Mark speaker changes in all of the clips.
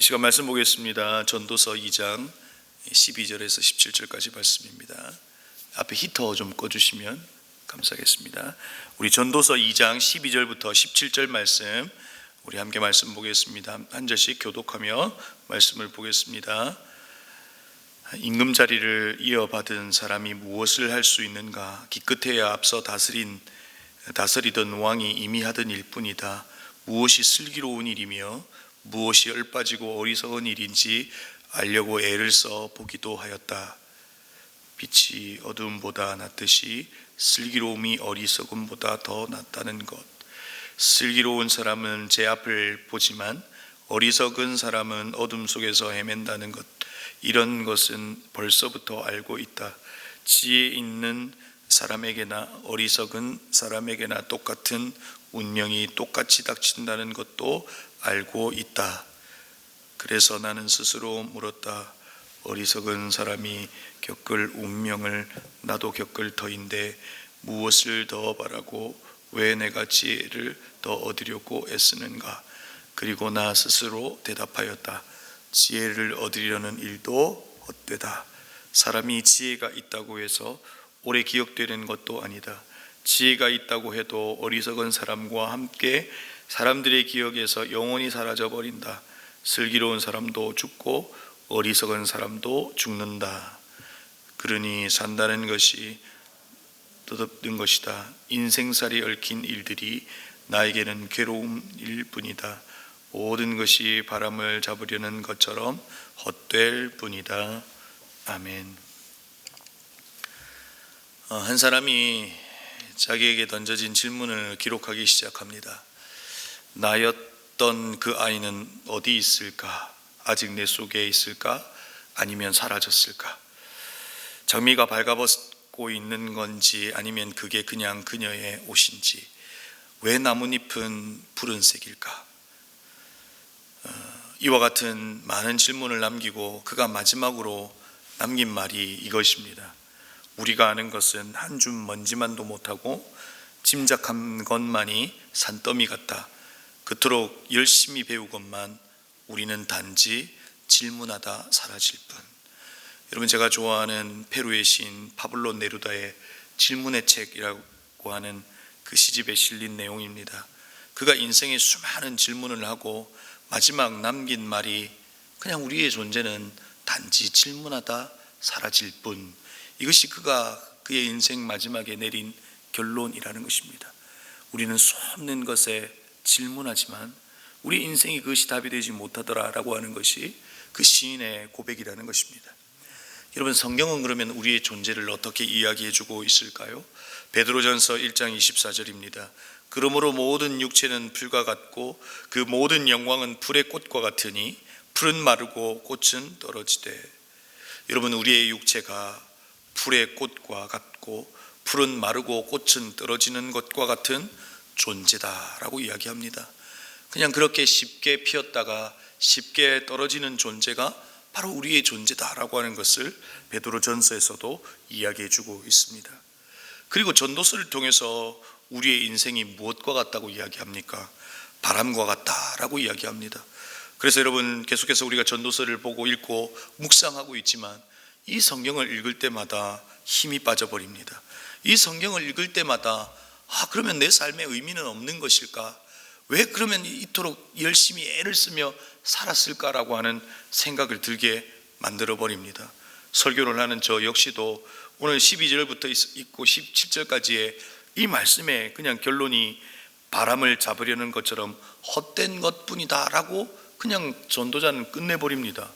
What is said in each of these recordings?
Speaker 1: 시간 말씀 보겠습니다. 전도서 2장 12절에서 17절까지 말씀입니다. 앞에 히터 좀 꺼주시면 감사하겠습니다. 우리 전도서 2장 12절부터 17절 말씀 우리 함께 말씀 보겠습니다. 한 절씩 교독하며 말씀을 보겠습니다. 임금 자리를 이어받은 사람이 무엇을 할 수 있는가? 기껏해야 앞서 다스리던 왕이 이미 하던 일뿐이다. 무엇이 슬기로운 일이며 무엇이 얼빠지고 어리석은 일인지 알려고 애를 써 보기도 하였다. 빛이 어두움보다 낫듯이 슬기로움이 어리석음보다 더 낫다는 것. 슬기로운 사람은 제 앞을 보지만 어리석은 사람은 어둠 속에서 헤맨다는 것. 이런 것은 벌써부터 알고 있다. 지혜 있는 사람에게나 어리석은 사람에게나 똑같은 운명이 똑같이 닥친다는 것도 알고 있다. 그래서 나는 스스로 물었다. 어리석은 사람이 겪을 운명을 나도 겪을 터인데 무엇을 더 바라고 왜 내가 지혜를 더 얻으려고 애쓰는가? 그리고 나 스스로 대답하였다. 지혜를 얻으려는 일도 헛되다. 사람이 지혜가 있다고 해서 오래 기억되는 것도 아니다. 지혜가 있다고 해도 어리석은 사람과 함께 사람들의 기억에서 영원히 사라져 버린다. 슬기로운 사람도 죽고 어리석은 사람도 죽는다. 그러니 산다는 것이 뜻없는 것이다. 인생살이 얽힌 일들이 나에게는 괴로움일 뿐이다. 모든 것이 바람을 잡으려는 것처럼 헛될 뿐이다. 아멘. 한 사람이 자기에게 던져진 질문을 기록하기 시작합니다. 나였던 그 아이는 어디 있을까? 아직 내 속에 있을까? 아니면 사라졌을까? 장미가 발가벗고 있는 건지 아니면 그게 그냥 그녀의 옷인지, 왜 나뭇잎은 푸른색일까? 이와 같은 많은 질문을 남기고 그가 마지막으로 남긴 말이 이것입니다. 우리가 아는 것은 한 줌 먼지만도 못하고 짐작한 것만이 산더미 같다. 그토록 열심히 배우건만 우리는 단지 질문하다 사라질 뿐. 여러분, 제가 좋아하는 페루의 시인 파블로 네루다의 질문의 책이라고 하는 그 시집에 실린 내용입니다. 그가 인생에 수많은 질문을 하고 마지막 남긴 말이 그냥 우리의 존재는 단지 질문하다 사라질 뿐. 이것이 그가 그의 인생 마지막에 내린 결론이라는 것입니다. 우리는 수없는 것에 질문하지만 우리 인생이 그것이 답이 되지 못하더라라고 하는 것이 그 시인의 고백이라는 것입니다. 여러분, 성경은 그러면 우리의 존재를 어떻게 이야기해주고 있을까요? 베드로전서 1장 24절입니다. 그러므로 모든 육체는 풀과 같고 그 모든 영광은 풀의 꽃과 같으니 풀은 마르고 꽃은 떨어지되. 여러분, 우리의 육체가 풀의 꽃과 같고 풀은 마르고 꽃은 떨어지는 것과 같은 존재다라고 이야기합니다. 그냥 그렇게 쉽게 피었다가 쉽게 떨어지는 존재가 바로 우리의 존재다라고 하는 것을 베드로전서에서도 이야기해주고 있습니다. 그리고 전도서를 통해서 우리의 인생이 무엇과 같다고 이야기합니까? 바람과 같다라고 이야기합니다. 그래서 여러분, 계속해서 우리가 전도서를 보고 읽고 묵상하고 있지만 이 성경을 읽을 때마다 힘이 빠져버립니다. 이 성경을 읽을 때마다 그러면 내 삶의 의미는 없는 것일까? 왜 그러면 이토록 열심히 애를 쓰며 살았을까라고 하는 생각을 들게 만들어버립니다. 설교를 하는 저 역시도 오늘 12절부터 있고 17절까지의 이 말씀에 그냥 결론이 바람을 잡으려는 것처럼 헛된 것뿐이다 라고 그냥 전도자는 끝내버립니다.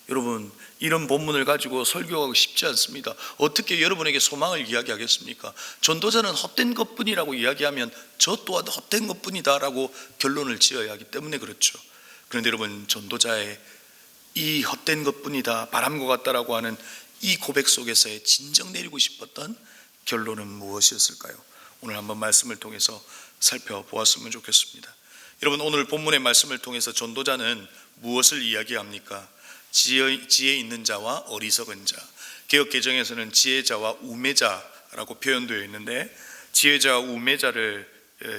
Speaker 1: 여러분, 이런 본문을 가지고 설교하기 쉽지 않습니다. 어떻게 여러분에게 소망을 이야기하겠습니까? 전도자는 헛된 것뿐이라고 이야기하면 저 또한 헛된 것뿐이다 라고 결론을 지어야 하기 때문에 그렇죠. 그런데 여러분, 전도자의 이 헛된 것뿐이다, 바람과 같다라고 하는 이 고백 속에서의 진정 내리고 싶었던 결론은 무엇이었을까요? 오늘 한번 말씀을 통해서 살펴보았으면 좋겠습니다. 여러분, 오늘 본문의 말씀을 통해서 전도자는 무엇을 이야기합니까? 지혜 있는 자와 어리석은 자, 개역 개정에서는 지혜자와 우매자라고 표현되어 있는데 지혜자와 우매자를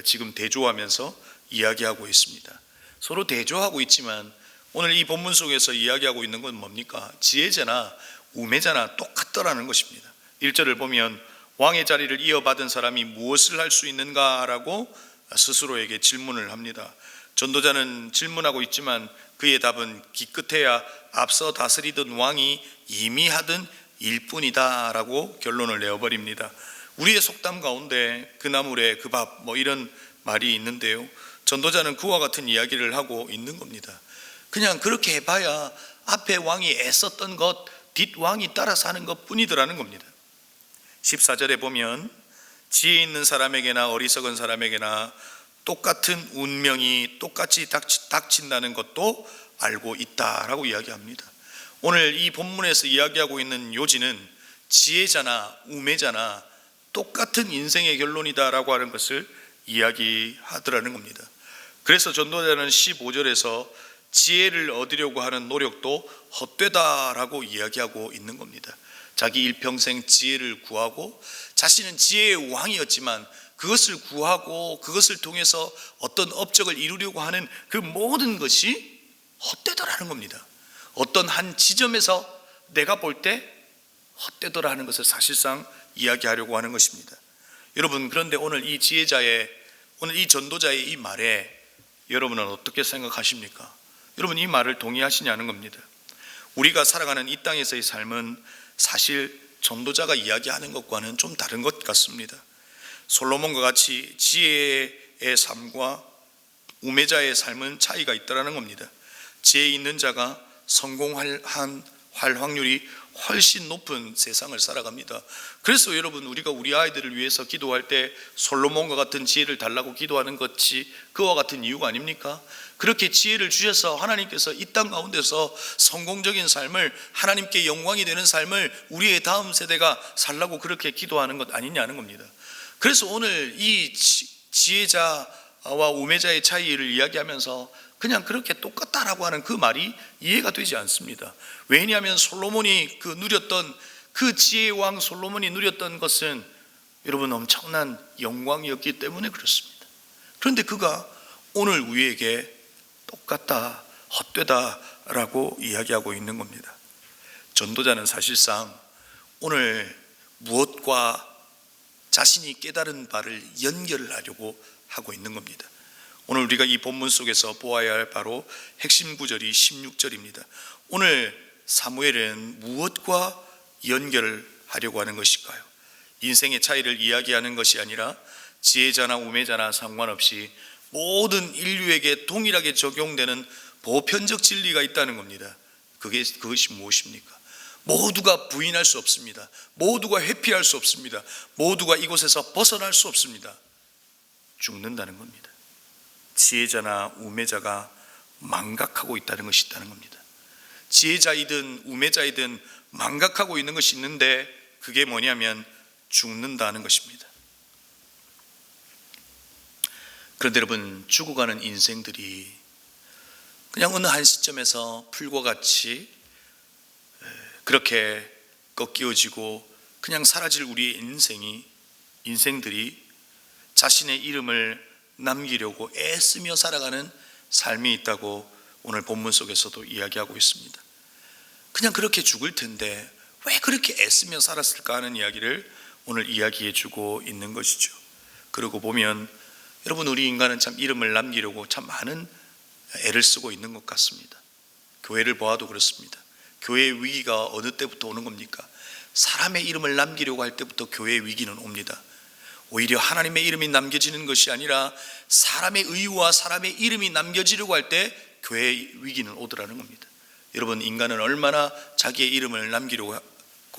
Speaker 1: 지금 대조하면서 이야기하고 있습니다. 서로 대조하고 있지만 오늘 이 본문 속에서 이야기하고 있는 건 뭡니까? 지혜자나 우매자나 똑같더라는 것입니다. 1절을 보면 왕의 자리를 이어받은 사람이 무엇을 할 수 있는가라고 스스로에게 질문을 합니다. 전도자는 질문하고 있지만 그의 답은 기껏해야 앞서 다스리던 왕이 이미 하던 일뿐이다 라고 결론을 내어버립니다. 우리의 속담 가운데 그 나물에 그 밥 이런 말이 있는데요, 전도자는 그와 같은 이야기를 하고 있는 겁니다. 그냥 그렇게 해봐야 앞에 왕이 애썼던 것, 뒷왕이 따라서 하는 것 뿐이더라는 겁니다. 14절에 보면 지혜 있는 사람에게나 어리석은 사람에게나 똑같은 운명이 똑같이 닥친다는 것도 알고 있다라고 이야기합니다. 오늘 이 본문에서 이야기하고 있는 요지는 지혜자나 우매자나 똑같은 인생의 결론이다라고 하는 것을 이야기하더라는 겁니다. 그래서 전도자는 15절에서 지혜를 얻으려고 하는 노력도 헛되다라고 이야기하고 있는 겁니다. 자기 일평생 지혜를 구하고 자신은 지혜의 왕이었지만 그것을 구하고 그것을 통해서 어떤 업적을 이루려고 하는 그 모든 것이 헛되더라는 겁니다. 어떤 한 지점에서 내가 볼 때 헛되더라는 것을 사실상 이야기하려고 하는 것입니다. 여러분, 그런데 오늘 이 지혜자의, 오늘 이 전도자의 이 말에 여러분은 어떻게 생각하십니까? 여러분, 이 말을 동의하시냐는 겁니다. 우리가 살아가는 이 땅에서의 삶은 사실 전도자가 이야기하는 것과는 좀 다른 것 같습니다. 솔로몬과 같이 지혜의 삶과 우매자의 삶은 차이가 있다는 겁니다. 지혜 있는 자가 성공할 확률이 훨씬 높은 세상을 살아갑니다. 그래서 여러분, 우리가 우리 아이들을 위해서 기도할 때 솔로몬과 같은 지혜를 달라고 기도하는 것이 그와 같은 이유가 아닙니까? 그렇게 지혜를 주셔서 하나님께서 이 땅 가운데서 성공적인 삶을, 하나님께 영광이 되는 삶을 우리의 다음 세대가 살라고 그렇게 기도하는 것 아니냐는 겁니다. 그래서 오늘 이 지혜자와 우매자의 차이를 이야기하면서 그냥 그렇게 똑같다라고 하는 그 말이 이해가 되지 않습니다. 왜냐하면 솔로몬이 누렸던 그 지혜의 왕 솔로몬이 누렸던 것은 여러분 엄청난 영광이었기 때문에 그렇습니다. 그런데 그가 오늘 우리에게 똑같다, 헛되다라고 이야기하고 있는 겁니다. 전도자는 사실상 오늘 무엇과 자신이 깨달은 바를 연결을 하려고 하고 있는 겁니다. 오늘 우리가 이 본문 속에서 보아야 할 바로 핵심 구절이 16절입니다. 오늘 사무엘은 무엇과 연결하려고 하는 것일까요? 인생의 차이를 이야기하는 것이 아니라 지혜자나 우매자나 상관없이 모든 인류에게 동일하게 적용되는 보편적 진리가 있다는 겁니다. 그것이 무엇입니까? 모두가 부인할 수 없습니다. 모두가 회피할 수 없습니다. 모두가 이곳에서 벗어날 수 없습니다. 죽는다는 겁니다. 지혜자나 우매자가 망각하고 있다는 것이 있다는 겁니다. 지혜자이든 우매자이든 망각하고 있는 것이 있는데 그게 뭐냐면 죽는다는 것입니다. 그런데 여러분, 죽어가는 인생들이 그냥 어느 한 시점에서 풀과 같이 그렇게 꺾여지고 그냥 사라질 우리의 인생들이 자신의 이름을 남기려고 애쓰며 살아가는 삶이 있다고 오늘 본문 속에서도 이야기하고 있습니다. 그냥 그렇게 죽을 텐데 왜 그렇게 애쓰며 살았을까 하는 이야기를 오늘 이야기해 주고 있는 것이죠. 그러고 보면 여러분, 우리 인간은 참 이름을 남기려고 참 많은 애를 쓰고 있는 것 같습니다. 교회를 보아도 그렇습니다. 교회의 위기가 어느 때부터 오는 겁니까? 사람의 이름을 남기려고 할 때부터 교회의 위기는 옵니다. 오히려 하나님의 이름이 남겨지는 것이 아니라 사람의 의와 사람의 이름이 남겨지려고 할 때 교회의 위기는 오더라는 겁니다. 여러분, 인간은 얼마나 자기의 이름을 남기려고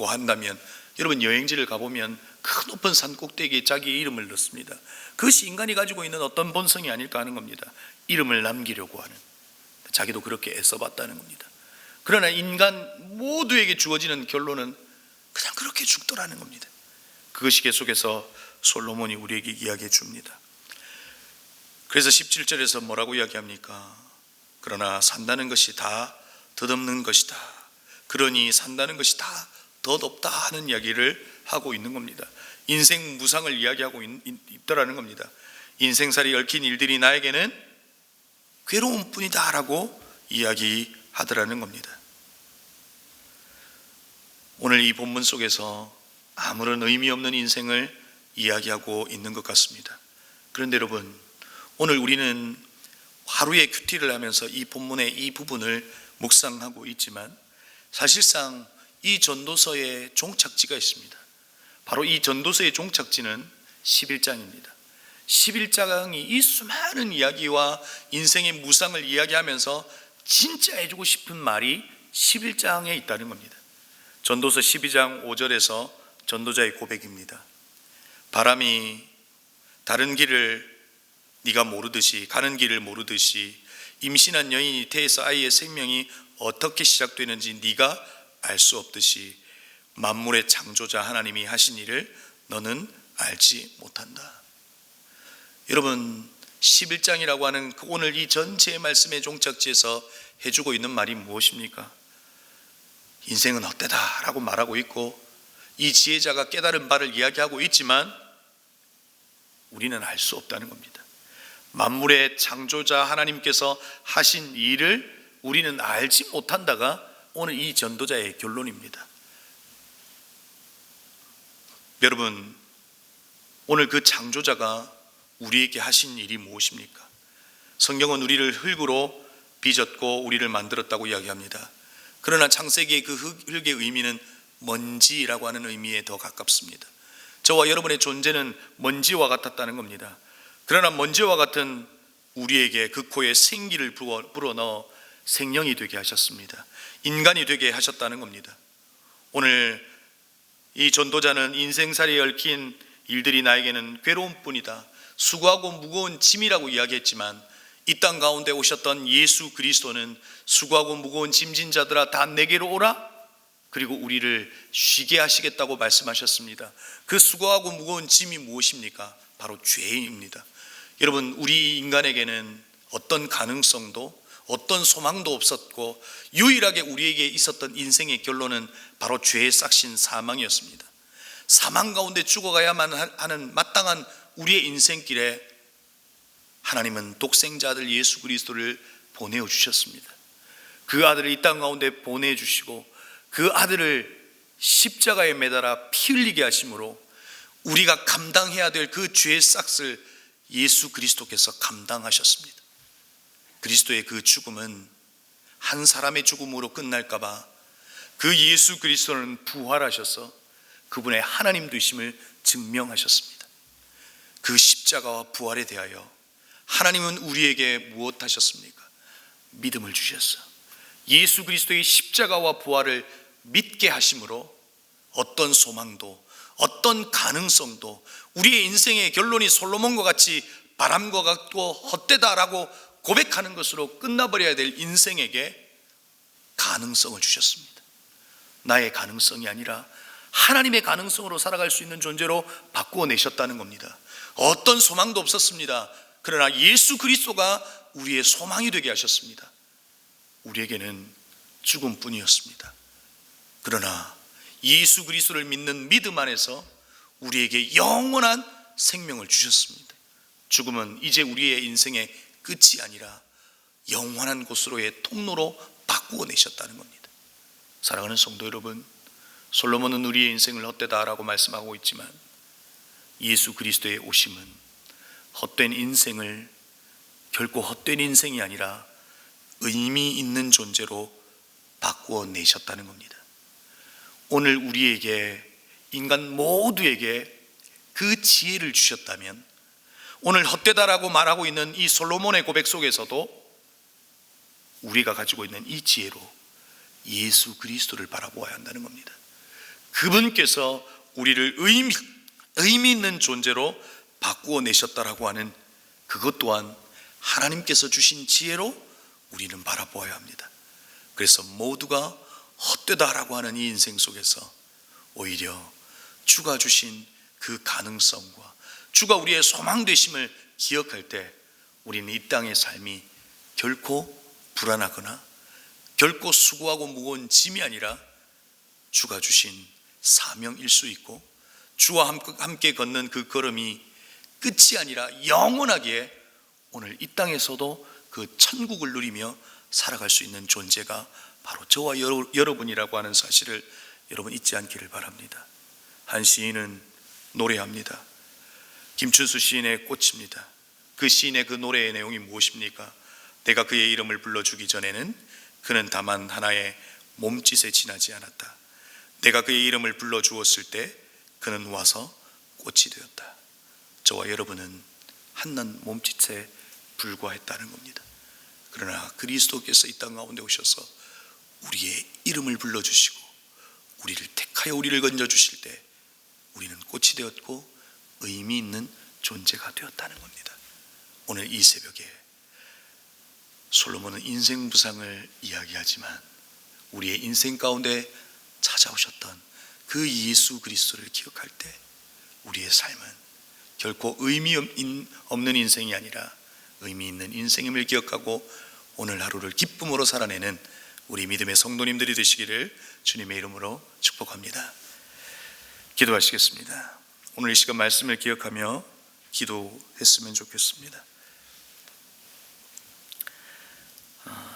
Speaker 1: 한다면 여러분, 여행지를 가보면 그 높은 산 꼭대기에 자기의 이름을 넣습니다. 그것이 인간이 가지고 있는 어떤 본성이 아닐까 하는 겁니다. 이름을 남기려고 하는, 자기도 그렇게 애써봤다는 겁니다. 그러나 인간 모두에게 주어지는 결론은 그냥 그렇게 죽더라는 겁니다. 그것이 계속해서 솔로몬이 우리에게 이야기해 줍니다. 그래서 17절에서 뭐라고 이야기합니까? 그러나 산다는 것이 다 덧없는 것이다. 그러니 산다는 것이 다 덧없다 하는 이야기를 하고 있는 겁니다. 인생 무상을 이야기하고 있더라는 겁니다. 인생살이 얽힌 일들이 나에게는 괴로운 뿐이다 라고 이야기하더라는 겁니다. 오늘 이 본문 속에서 아무런 의미 없는 인생을 이야기하고 있는 것 같습니다. 그런데 여러분, 오늘 우리는 하루의 큐티를 하면서 이 본문의 이 부분을 묵상하고 있지만 사실상 이 전도서의 종착지가 있습니다. 바로 이 전도서의 종착지는 11장입니다. 11장이 이 수많은 이야기와 인생의 무상을 이야기하면서 진짜 해주고 싶은 말이 11장에 있다는 겁니다. 전도서 12장 5절에서 전도자의 고백입니다. 바람이 다른 길을 네가 모르듯이, 가는 길을 모르듯이 임신한 여인이 태에서 아이의 생명이 어떻게 시작되는지 네가 알 수 없듯이 만물의 창조자 하나님이 하신 일을 너는 알지 못한다. 여러분, 11장이라고 하는 오늘 이 전체의 말씀의 종착지에서 해주고 있는 말이 무엇입니까? 인생은 헛되다 라고 말하고 있고 이 지혜자가 깨달은 바를 이야기하고 있지만 우리는 알 수 없다는 겁니다. 만물의 창조자 하나님께서 하신 일을 우리는 알지 못한다가 오늘 이 전도자의 결론입니다. 여러분, 오늘 그 창조자가 우리에게 하신 일이 무엇입니까? 성경은 우리를 흙으로 빚었고 우리를 만들었다고 이야기합니다. 그러나 창세기의 그 흙의 의미는 먼지라고 하는 의미에 더 가깝습니다. 저와 여러분의 존재는 먼지와 같았다는 겁니다. 그러나 먼지와 같은 우리에게 그 코에 생기를 불어넣어 생명이 되게 하셨습니다. 인간이 되게 하셨다는 겁니다. 오늘 이 전도자는 인생살이에 얽힌 일들이 나에게는 괴로운 뿐이다, 수고하고 무거운 짐이라고 이야기했지만 이 땅 가운데 오셨던 예수 그리스도는 수고하고 무거운 짐진 자들아 다 내게로 오라, 그리고 우리를 쉬게 하시겠다고 말씀하셨습니다. 그 수고하고 무거운 짐이 무엇입니까? 바로 죄입니다. 여러분, 우리 인간에게는 어떤 가능성도 어떤 소망도 없었고 유일하게 우리에게 있었던 인생의 결론은 바로 죄의 싹신 사망이었습니다. 사망 가운데 죽어가야만 하는 마땅한 우리의 인생길에 하나님은 독생자 아들 예수 그리스도를 보내어 주셨습니다. 그 아들을 이 땅 가운데 보내주시고 그 아들을 십자가에 매달아 피 흘리게 하심으로 우리가 감당해야 될 그 죄의 싹을 예수 그리스도께서 감당하셨습니다. 그리스도의 그 죽음은 한 사람의 죽음으로 끝날까봐 그 예수 그리스도는 부활하셔서 그분의 하나님 되심을 증명하셨습니다. 그 십자가와 부활에 대하여 하나님은 우리에게 무엇 하셨습니까? 믿음을 주셨어. 예수 그리스도의 십자가와 부활을 믿게 하심으로 어떤 소망도 어떤 가능성도 우리의 인생의 결론이 솔로몬과 같이 바람과 같고 헛되다라고 고백하는 것으로 끝나버려야 될 인생에게 가능성을 주셨습니다. 나의 가능성이 아니라 하나님의 가능성으로 살아갈 수 있는 존재로 바꾸어 내셨다는 겁니다. 어떤 소망도 없었습니다. 그러나 예수 그리스도가 우리의 소망이 되게 하셨습니다. 우리에게는 죽음뿐이었습니다. 그러나 예수 그리스도를 믿는 믿음 안에서 우리에게 영원한 생명을 주셨습니다. 죽음은 이제 우리의 인생의 끝이 아니라 영원한 곳으로의 통로로 바꾸어 내셨다는 겁니다. 사랑하는 성도 여러분, 솔로몬은 우리의 인생을 헛되다라고 말씀하고 있지만 예수 그리스도의 오심은 헛된 인생을 결코 헛된 인생이 아니라 의미 있는 존재로 바꾸어 내셨다는 겁니다. 오늘 우리에게, 인간 모두에게 그 지혜를 주셨다면 오늘 헛되다라고 말하고 있는 이 솔로몬의 고백 속에서도 우리가 가지고 있는 이 지혜로 예수 그리스도를 바라보아야 한다는 겁니다. 그분께서 우리를 의미 있는 존재로 바꾸어 내셨다라고 하는 그것 또한 하나님께서 주신 지혜로 우리는 바라보아야 합니다. 그래서 모두가 헛되다라고 하는 이 인생 속에서 오히려 주가 주신 그 가능성과 주가 우리의 소망 되심을 기억할 때 우리는 이 땅의 삶이 결코 불안하거나 결코 수고하고 무거운 짐이 아니라 주가 주신 사명일 수 있고 주와 함께 걷는 그 걸음이 끝이 아니라 영원하게 오늘 이 땅에서도 그 천국을 누리며 살아갈 수 있는 존재가 바로 저와 여러분이라고 하는 사실을 여러분 잊지 않기를 바랍니다. 한 시인은 노래합니다. 김춘수 시인의 꽃입니다. 그 시인의 그 노래의 내용이 무엇입니까? 내가 그의 이름을 불러주기 전에는 그는 다만 하나의 몸짓에 지나지 않았다. 내가 그의 이름을 불러주었을 때 그는 와서 꽃이 되었다. 저와 여러분은 한낱 몸짓에 불과했다는 겁니다. 그러나 그리스도께서 이 땅 가운데 오셔서 우리의 이름을 불러주시고 우리를 택하여 우리를 건져주실 때 우리는 꽃이 되었고 의미 있는 존재가 되었다는 겁니다. 오늘 이 새벽에 솔로몬은 인생 부상을 이야기하지만 우리의 인생 가운데 찾아오셨던 그 예수 그리스도를 기억할 때 우리의 삶은 결코 의미 없는 인생이 아니라 의미 있는 인생임을 기억하고 오늘 하루를 기쁨으로 살아내는 우리 믿음의 성도님들이 되시기를 주님의 이름으로 축복합니다. 기도하시겠습니다. 오늘 이 시간 말씀을 기억하며 기도했으면 좋겠습니다.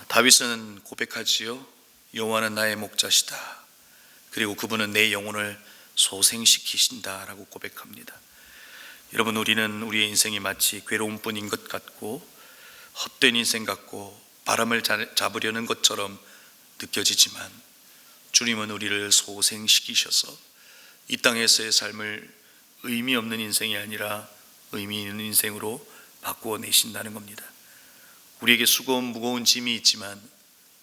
Speaker 1: 다윗은 고백하지요. 여호와는 나의 목자시다. 그리고 그분은 내 영혼을 소생시키신다 라고 고백합니다. 여러분, 우리는 우리의 인생이 마치 괴로움 뿐인 것 같고 헛된 인생 같고 바람을 잡으려는 것처럼 느껴지지만 주님은 우리를 소생시키셔서 이 땅에서의 삶을 의미 없는 인생이 아니라 의미 있는 인생으로 바꾸어 내신다는 겁니다. 우리에게 수고하고 무거운 짐이 있지만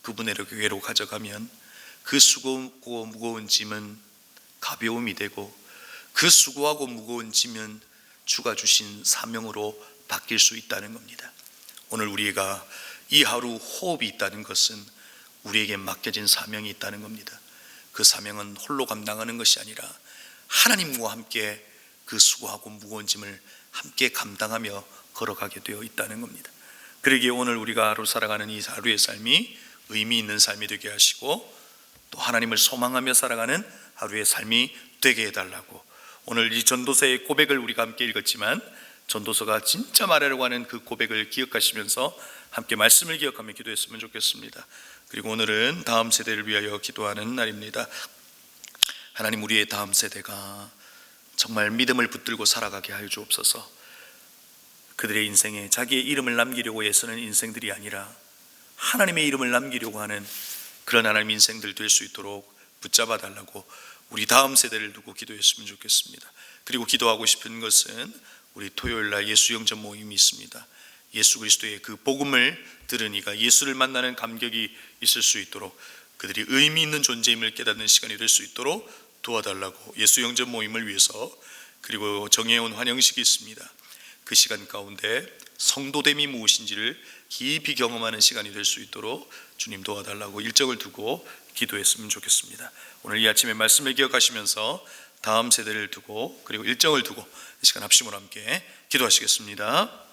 Speaker 1: 그분에게로 가져가면 그 수고하고 무거운 짐은 가벼움이 되고 그 수고하고 무거운 짐은 주가 주신 사명으로 바뀔 수 있다는 겁니다. 오늘 우리가 이 하루 호흡이 있다는 것은 우리에게 맡겨진 사명이 있다는 겁니다. 그 사명은 홀로 감당하는 것이 아니라 하나님과 함께 그 수고하고 무거운 짐을 함께 감당하며 걸어가게 되어 있다는 겁니다. 그러기에 오늘 우리가 하루 살아가는 이 하루의 삶이 의미 있는 삶이 되게 하시고 또 하나님을 소망하며 살아가는 하루의 삶이 되게 해달라고, 오늘 이 전도서의 고백을 우리가 함께 읽었지만 전도서가 진짜 말하려고 하는 그 고백을 기억하시면서 함께 말씀을 기억하며 기도했으면 좋겠습니다. 그리고 오늘은 다음 세대를 위하여 기도하는 날입니다. 하나님, 우리의 다음 세대가 정말 믿음을 붙들고 살아가게 하여 주옵소서. 그들의 인생에 자기의 이름을 남기려고 애쓰는 인생들이 아니라 하나님의 이름을 남기려고 하는 그런 하나님 인생들 될 수 있도록 붙잡아 달라고 우리 다음 세대를 두고 기도했으면 좋겠습니다. 그리고 기도하고 싶은 것은 우리 토요일날 예수 영접 모임이 있습니다. 예수 그리스도의 그 복음을 들으니까 예수를 만나는 감격이 있을 수 있도록 그들이 의미 있는 존재임을 깨닫는 시간이 될 수 있도록 도와달라고 예수 영접 모임을 위해서, 그리고 정해온 환영식이 있습니다. 그 시간 가운데 성도됨이 무엇인지를 깊이 경험하는 시간이 될 수 있도록 주님 도와달라고 일정을 두고 기도했으면 좋겠습니다. 오늘 이 아침에 말씀을 기억하시면서 다음 세대를 두고 그리고 일정을 두고 이 시간 합심으로 함께 기도하시겠습니다.